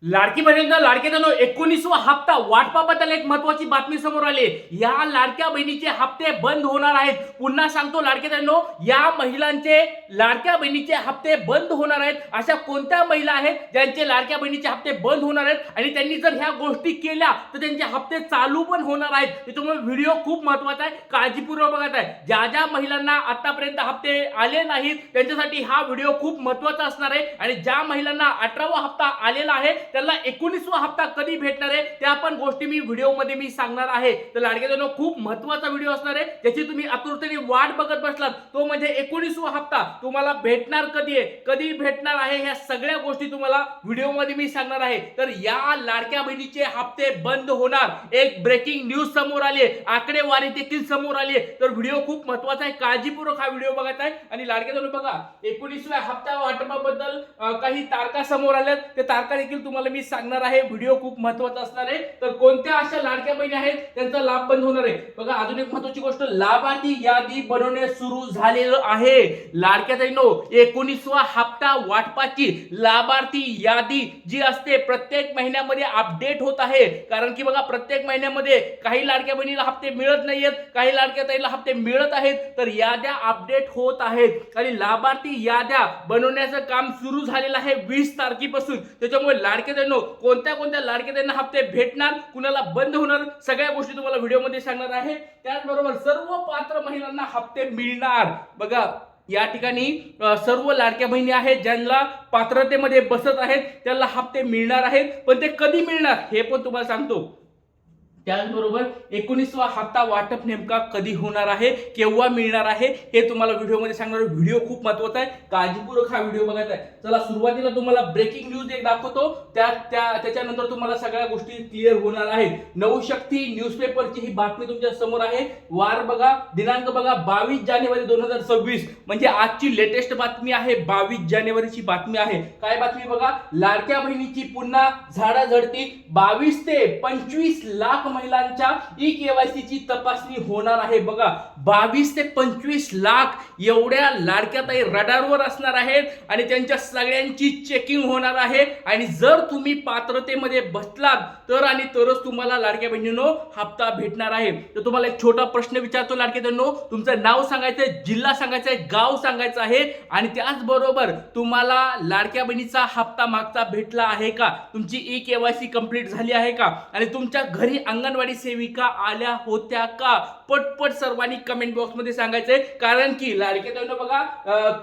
लाडकी बहिणींना लाडक्यानो 19वा हप्ता वाटपाबद्दल एक महत्वाची बातमी समोर आली। या लाडक्या बहिणीचे हप्ते बंद होणार आहेत। पुन्हा सांगतो लाडक्यानो, या महिलांचे लाडक्या बहिणीचे हप्ते बंद होणार आहेत। अशा कोणत्या महिला आहेत ज्यांचे लाडक्या बहिणीचे हप्ते बंद होणार आहेत आणि त्यांनी जर ह्या गोष्टी केल्या तर त्यांचे हप्ते चालू पण होणार आहेत। त्यामुळे व्हिडिओ खूप महत्वाचा आहे, काळजीपूर्वक बघत आहे। ज्या ज्या महिलांना आतापर्यंत हप्ते आले नाहीत त्यांच्यासाठी हा व्हिडिओ खूप महत्वाचा असणार आहे। आणि ज्या महिलांना 18वा हप्ता आलेला आहे त्याला 19वा हप्ता कधी भेटणार आहे त्या पण गोष्टी मी व्हिडिओमध्ये मी सांगणार आहे। तर लाडक्यानो, खूप महत्त्वाचा व्हिडिओ असणार आहे ज्याची तुम्ही आतुरतेने वाट बघत बसलात, तो म्हणजे 19वा हप्ता तुम्हाला भेटणार कधी आहे, कधी भेटणार आहे, ह्या सगळ्या गोष्टी तुम्हाला व्हिडिओमध्ये मी सांगणार आहे। तर या लाडक्या बहिणीचे हप्ते बंद होणार, एक ब्रेकिंग न्यूज समोर आली आहे, आकडेवारी देखील समोर आली आहे। तर व्हिडिओ खूप महत्त्वाचा आहे, काळजीपूर्वक हा व्हिडिओ बघायचा आहे। आणि लाडक्यानो बघा, 19व्या हप्ता वाटपाबद्दल काही तारखा समोर आल्यात, ते तारखा देखील तुम्हाला मी सांगणार आहे। व्हिडिओ खूप महत्त्वाचा असणार आहे। तर कोणत्या अशा लाडक्या बहिणी आहेत त्यांचा लाभ बंद होणार आहे बघा। अजून एक महत्त्वाची गोष्ट, लाभार्थी यादी बनवणे सुरू झालेलं आहे। लाडक्या बहिणींनो, 19वा हप्ता वाटपाची लाभार्थी यादी जी असते प्रत्येक महिन्यामध्ये अपडेट होत आहे। कारण की बघा, प्रत्येक महिन्यामध्ये काही लाडक्या बहिणीला हप्ते मिळत नाहीयेत, काही लाडक्या ताईला हप्ते मिळत आहेत। तर याद्या अपडेट होत आहेत आणि लाभार्थी याद्या बनवण्याचं काम सुरू झालेलं आहे 20 तारखेपासून। त्याच्यामुळे लाडक्या ताईंनो, कोणत्या कोणत्या लाडक्या ताईंना हप्ते भेटणार, कुणाला बंद होणार, सगळ्या गोष्टी तुम्हाला व्हिडिओमध्ये सांगणार आहे। त्याचबरोबर सर्व पात्र महिलांना हप्ते मिळणार बघा। या ठिकाणी सर्व लाडक्या बहिणी आहेत ज्यांना पात्रतेमध्ये बसत आहेत त्यांना हप्ते मिळणार आहेत, पण ते कधी मिळणार हे पण तुम्हाला सांगतो। त्याचबरोबर 19वा हप्ता वाटप नेमका कधी होणार आहे, केव्हा मिळणार आहे हे तुम्हाला व्हिडिओमध्ये सांगणार। व्हिडिओ खूप महत्त्वाचा आहे, काळजीपूर्वक हा व्हिडिओ बघायचा आहे। चला, सुरुवातीला तुम्हाला ब्रेकिंग न्यूज एक दाखवतो, त्याच्यानंतर तुम्हाला सगळ्या गोष्टी क्लिअर होणार आहेत। नवशक्ती न्यूजपेपरची ही बातमी तुमच्या समोर आहे। वार बघा, दिनांक बघा, 22 जानेवारी 2026, म्हणजे आजची लेटेस्ट बातमी आहे। 22 जानेवारीची बातमी आहे। काय बातमी बघा, लाडक्या बहिणीची पुन्हा झाडाझडती, 22 ते 25 लाख महिलांच्या ई-केवायसी ची तपासणी होणार आहे बघा। 22 ते 25 लाख एवढ्या लाडक्या ताई रडारवर असणार आहेत आणि त्यांच्या सगळ्यांची चेकिंग होणार आहे। आणि जर तुम्ही पात्रतेमध्ये बसलात तर आणि तरच तुम्हाला लाडक्या बहिणींनो हप्ता भेटणार आहे। तर तुम्हाला एक छोटा प्रश्न विचारतो लाडक्या बहिणींनो, तुमचं नाव सांगायचंय, जिल्हा सांगायचंय, गाव सांगायचं आहे आणि त्याचबरोबर तुम्हाला लाडक्या बहिणीचा हप्ता मागचा भेटला आहे का, तुमची ई-केवायसी कंप्लीट झाली आहे का, आणि तुमच्या घरी अंगणवाडी सेविका आल्या होत्या का, पटपट सर्वांनी कमेंट बॉक्स मध्ये सांगायचंय। कारण की लाडक्या बहिणींनो बघा,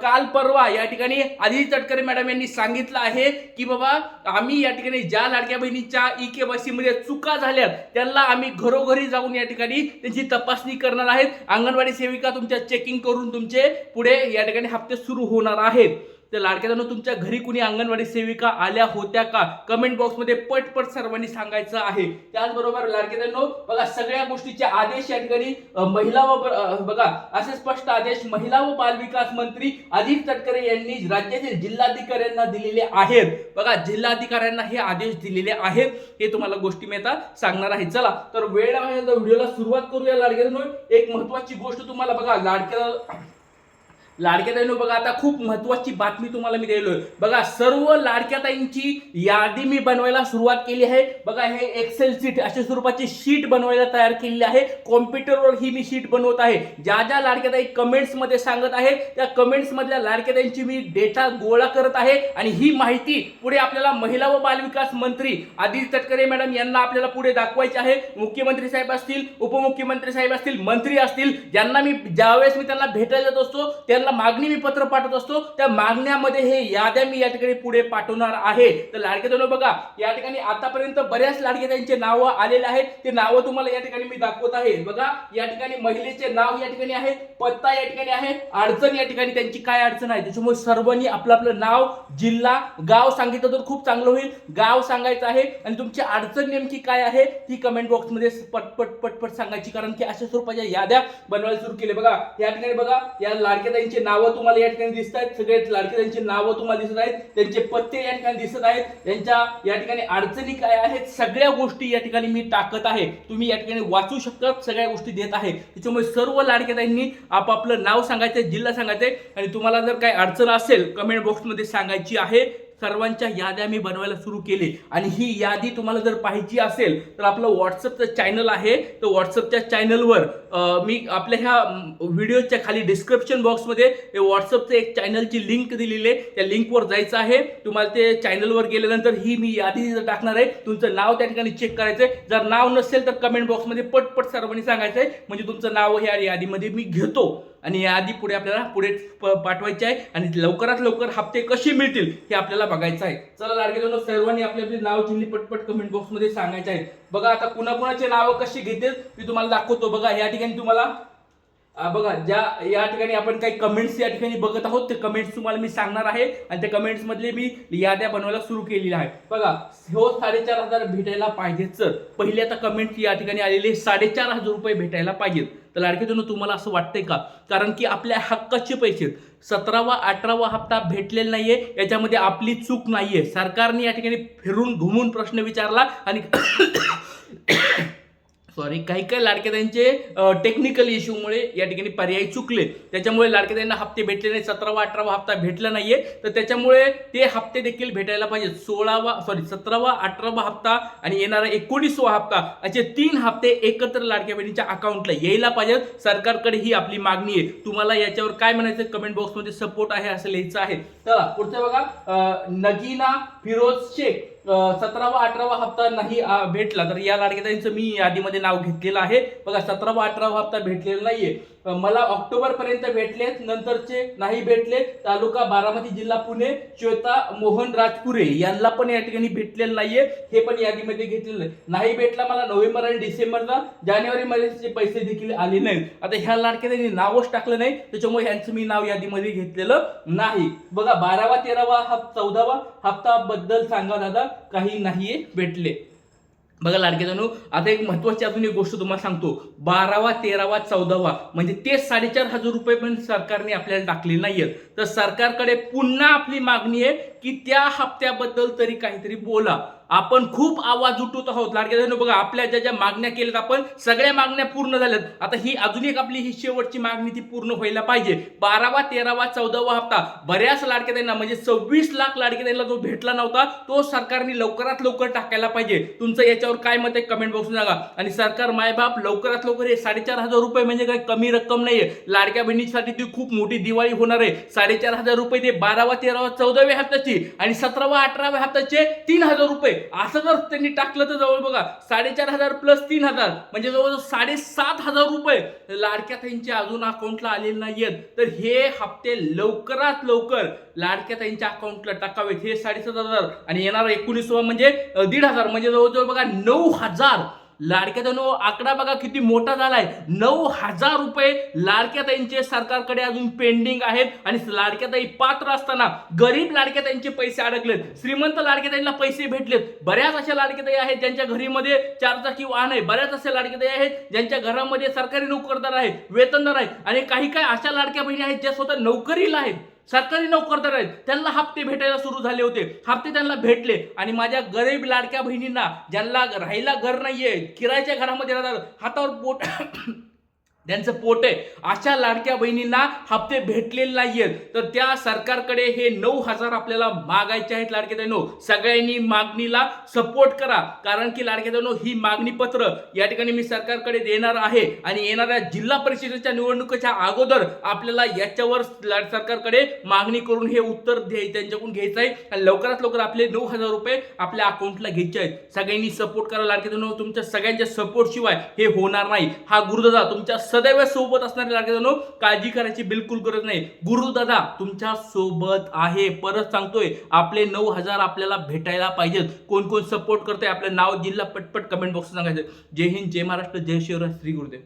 काल परवा या ठिकाणी आदिती तटकरे मॅडम यांनी सांगितलं आहे की बाबा, आम्ही या ठिकाणी ज्या लाडक्या बहिणीच्या ई-केवायसी मध्ये चुका झाल्या त्यांना आम्ही घरोघरी जाऊन या ठिकाणी त्यांची तपासणी करणार आहेत। अंगणवाडी सेविका तुमच्या चेकिंग करून तुमचे पुढे या ठिकाणी हप्ते सुरू होणार आहेत। तर लाडक्यानो, तुमच्या घरी कुणी अंगणवाडी सेविका आल्या होत्या का, कमेंट बॉक्स मध्ये पटपट सर्वांनी सांगायचं आहे। त्याचबरोबर लाडक्यानो बघा, सगळ्या गोष्टीचे आदेश या ठिकाणी महिला व बघा असे स्पष्ट आदेश महिला व बाल विकास मंत्री आदिती तटकरे यांनी राज्यातील जिल्हाधिकाऱ्यांना दिलेले आहेत बघा। जिल्हाधिकाऱ्यांना हे आदेश दिलेले आहेत, हे तुम्हाला गोष्टी मी आता सांगणार आहे। चला, तर वेळ व्हिडिओला सुरुवात करूया लाडक्यानो। एक महत्त्वाची गोष्ट तुम्हाला बघा, लाडक्या ताईंनो बघा, आता खूप महत्त्वाची बातमी तुम्हाला मी दिलोय बघा। सर्व लाडक्या ताईंची यादी मी बनवायला सुरुवात केली आहे बघा। हे एक्सेल शीट अशा स्वरूपाची शीट बनवायला तयार केलेली आहे। कॉम्प्युटरवर ही मी शीट बनवत आहे। ज्या ज्या लाडक्या ताई कमेंट्स मध्ये सांगत आहेत त्या कमेंट्स मधल्या लाडक्या ताईंची मी डेटा गोळा करत आहे आणि ही माहिती पुढे आपल्याला महिला व बाल विकास मंत्री आदिती तटकरे मॅडम यांना आपल्याला पुढे दाखवायची आहे। मुख्यमंत्री साहेब असतील, उपमुख्यमंत्री साहेब असतील, मंत्री असतील, ज्यांना मी ज्यावेळेस मी त्यांना भेटायला जात असतो त्यांना मागणी मी पत्र पाठवत असतो, त्या मागण्यामध्ये हे याद्या मी या ठिकाणी पुढे पाठवणार आहे। तर लाडक्यानो बघा, या ठिकाणी आतापर्यंत बऱ्याच लाडक्याचे नाव आलेले आहेत, ते नाव तुम्हाला या ठिकाणी मी दाखवत आहे बघा। या ठिकाणी महिलेचे नाव या ठिकाणी आहे, पत्ता या ठिकाणी आहे, अडचण या ठिकाणी त्यांची काय अडचण आहे, त्याच्यामुळे सर्वांनी आपलं आपलं नाव, जिल्हा, गाव सांगितलं तर खूप चांगलं होईल। गाव सांगायचं आहे आणि तुमची अडचण नेमकी काय आहे ती कमेंट बॉक्स मध्ये पटपट पटपट सांगायची। कारण की अशा स्वरूपाच्या याद्या बनवायला सुरू केले बघा। या ठिकाणी बघा, या लाडक्याचे नावं तुम्हाला या ठिकाणी दिसत आहेत, सगळे लाडक्यांची नावं तुम्हाला दिसत आहेत, त्यांचे पत्ते या ठिकाणी दिसत आहेत, त्यांच्या या ठिकाणी अडचणी काय आहेत सगळ्या गोष्टी या ठिकाणी मी टाकत आहे। तुम्ही या ठिकाणी वाचू शकता, सगळ्या गोष्टी देत आहे। त्याच्यामुळे सर्व लाडक्यांनी आपापलं नाव सांगायचं, जिल्हा सांगायचं आणि तुम्हाला जर काही अडचण असेल कमेंट बॉक्स मध्ये सांगायची आहे। सर्वांच्या याद्या मी बनवायला सुरू केली आणि ही यादी तुम्हाला जर पाहिजे असेल तर आपलं व्हॉट्सअपचं चॅनल आहे. तर व्हॉट्सअपच्या चॅनलवर मी आपल्या ह्या व्हिडिओच्या खाली डिस्क्रिप्शन बॉक्समध्ये व्हॉट्सअपचं एक चॅनलची लिंक दिलेली आहे. त्या लिंकवर जायचं आहे. तुम्हाला ते चॅनलवर गेल्यानंतर ही मी यादी टाकणार आहे. तुमचं नाव त्या ठिकाणी चेक करायचंय. जर नाव नसेल तर कमेंट बॉक्समध्ये पटपट सर्वांनी सांगायचंय, म्हणजे तुमचं नाव ह्या यादीमध्ये मी घेतो आणि यादी पुढे आपल्याला पाठवायची आहे आणि लवकरात लवकर हप्ते कसे मिळतील हे आपल्याला बघायचं आहे. चला लाडके बंधू, सर्वांनी आपले आपले नाव चिन्ह पटपट कमेंट बॉक्समध्ये सांगायचे आहे. बघा आता कुणाकुणाचे नाव कशी घेतील मी तुम्हाला दाखवतो. बघा या ठिकाणी तुम्हाला बघा या ठिकाणी आपण काही कमेंट्स या ठिकाणी बघत आहोत. ते कमेंट्स तुम्हाला मी सांगणार आहे आणि त्या कमेंट्स मधले मी याद्या बनवायला सुरू केलेल्या आहे. बघा हो 4,500 भेटायला पाहिजेत सर. पहिली आता कमेंट या ठिकाणी आलेली 4,500 रुपये भेटायला पाहिजेत. तर लाडके बंधू तुम्हाला असं वाटतंय का? कारण की आपल्या हक्काचे पैसे 17वा 18वा हप्ता भेटलेला नाहीये. याच्यामध्ये आपली चूक नाहीये. सरकारने या ठिकाणी फिरून घुमून प्रश्न विचारला आणि काही लाडक्यातांचे टेक्निकल इश्यूमुळे या ठिकाणी पर्याय चुकले. त्याच्यामुळे लाडक्यातांना हप्ते भेटले नाही. 17वा 18वा हप्ता भेटला नाहीये. तर त्याच्यामुळे ते हप्ते देखील भेटायला पाहिजेत. 17वा 18वा हप्ता आणि येणारा 19वा हप्ता असे 3 हप्ते एकत्र लाडक्या बहिणीच्या अकाउंटला यायला पाहिजेत. सरकारकडे ही आपली मागणी आहे. तुम्हाला याच्यावर काय म्हणायचं कमेंट बॉक्समध्ये सपोर्ट आहे असं लिहायचं आहे. चला पुढचं बघा, नगीना फिरोज शेख 17वा 18वा हप्ता नाही भेटला तर या लाडक्यातांचं मी यादीमध्ये नाव घेतलेलं आहे. बघा 17वा 18वा हप्ता भेटलेला नाहीये. मला ऑक्टोबर पर्यंत भेटलेत, नंतरचे नाही भेटले. तालुका बारामती, जिल्हा पुणे, श्वेता मोहन राजपुरे यांना पण या ठिकाणी भेटलेलं नाहीये. हे पण यादीमध्ये घेतलेलं नाही. भेटला मला नोव्हेंबर आणि डिसेंबरला, जानेवारी मध्ये पैसे देखील आले नाहीत. आता ह्या लाडक्यातांनी नावच टाकलं नाही, त्याच्यामुळे ह्यांचं मी नाव यादीमध्ये घेतलेलं नाही. बघा 12वा 13वा 14वा हप्ता बद्दल सांगा दादा, काही नाहीये भेटले. बघा लाडके जणू, आता एक महत्वाची अजून एक गोष्ट तुम्हाला सांगतो. 12वा 13वा 14वा म्हणजे ते 4,500 रुपये पण सरकारने आपल्याला टाकले नाहीयेत. तर सरकारकडे पुन्हा आपली मागणी आहे की त्या हप्त्याबद्दल तरी काहीतरी बोला. आपण खूप आवाज उठवत आहोत लाडके जणू. बघा आपल्या ज्या मागण्या केल्यात आपण सगळ्या मागण्या पूर्ण झाल्यात. आता ही अजून एक आपली ही शेवटची मागणी ती पूर्ण व्हायला पाहिजे. 12वा 13वा 14वा हप्ता बऱ्याच लाडक्यातांना म्हणजे 26 लाख लाडक्यातांना जो भेटला नव्हता तो सरकारने लवकरात लवकर टाकायला पाहिजे. तुमचं याच्यावर काय मत आहे कमेंट बॉक्स सांगा. आणि सरकार मायबाप लवकरात लवकर हे 4,500 रुपये म्हणजे काही कमी रक्कम नाहीये. लाडक्या बहिणीसाठी ती खूप मोठी दिवाळी होणार आहे. 4,500 रुपये ते 12वा 13वा 14व्या हप्त्याची आणि 17वा 18व्या हप्त्याचे 3,000 रुपये असं जर त्यांनी टाकलं तर जवळ बघा 4,500 प्लस 3,000 म्हणजे जवळ 7,500 रुपये लाडक्या ताईंच्या अजून अकाउंटला आलेले नाहीयेत. तर हे हप्ते लवकरात लवकर लाडक्या ताईंच्या अकाउंटला टाकावेत. हे 7,500 आणि येणारा 19वा म्हणजे 1,500 म्हणजे जवळजवळ बघा 9,000. लाडक्याताईंनो आकडा बघा किती मोठा झालाय. 9,000 रुपये लाडक्याताईंचे सरकारकडे अजून पेंडिंग आहेत आणि लाडक्याताई पात्र असताना गरीब लाडक्याताईंचे पैसे अडकलेत. श्रीमंत लाडक्याताईंना पैसे भेटलेत. बऱ्याच अशा लाडक्याताई आहेत ज्यांच्या घरीमध्ये 4 चाकी वाहन आहे. बऱ्याच अशा लाडक्याताई आहेत ज्यांच्या घरामध्ये सरकारी नोकरदार आहेत, वेतनदार आहेत आणि काही अशा लाडक्या बहिणी आहेत ज्या स्वतः नोकरीला आहेत, सरकारी नोकरदार आहेत. त्यांना हप्ते भेटायला सुरू झाले होते. हप्ते त्यांना भेटले आणि माझ्या गरीब लाडक्या बहिणींना ज्यांना राहायला घर नाहीये, किरायच्या घरामध्ये राहतात, हातावर पोट त्यांचं पोट आहे, अशा लाडक्या बहिणींना हप्ते भेटलेले नाहीयेत. तर त्या सरकारकडे हे 9,000 आपल्याला मागायचे आहेत. लाडकेदानो सगळ्यांनी मागणीला सपोर्ट करा. कारण की लाडकेदानो ही मागणी पत्र या ठिकाणी मी सरकारकडे देणार आहे आणि येणाऱ्या जिल्हा परिषदेच्या निवडणुकीच्या अगोदर आपल्याला याच्यावर सरकारकडे मागणी करून हे उत्तर त्यांच्याकडून घ्यायचं आहे आणि लवकरात लवकर आपले 9,000 रुपये आपल्या अकाउंटला घ्यायचे आहेत. सगळ्यांनी सपोर्ट करा लाडकेदानो. तुमच्या सगळ्यांच्या सपोर्ट शिवाय हे होणार नाही. हा गुरुदादा तुमच्या सदैव सोबत असणारे लाडकेदानो, काळजी करायची बिलकुल गरज नाही. गुरुदादा तुमच्या सोबत आहे. परत सांगतोय आपले 9,000 आपल्याला भेटायला पाहिजेत. कोण कोण सपोर्ट करतोय आपलं नाव जिल्हा पटपट कमेंट बॉक्स सांगायचं. जय हिंद, जय महाराष्ट्र, जय शिवराय, श्री गुरुदेव.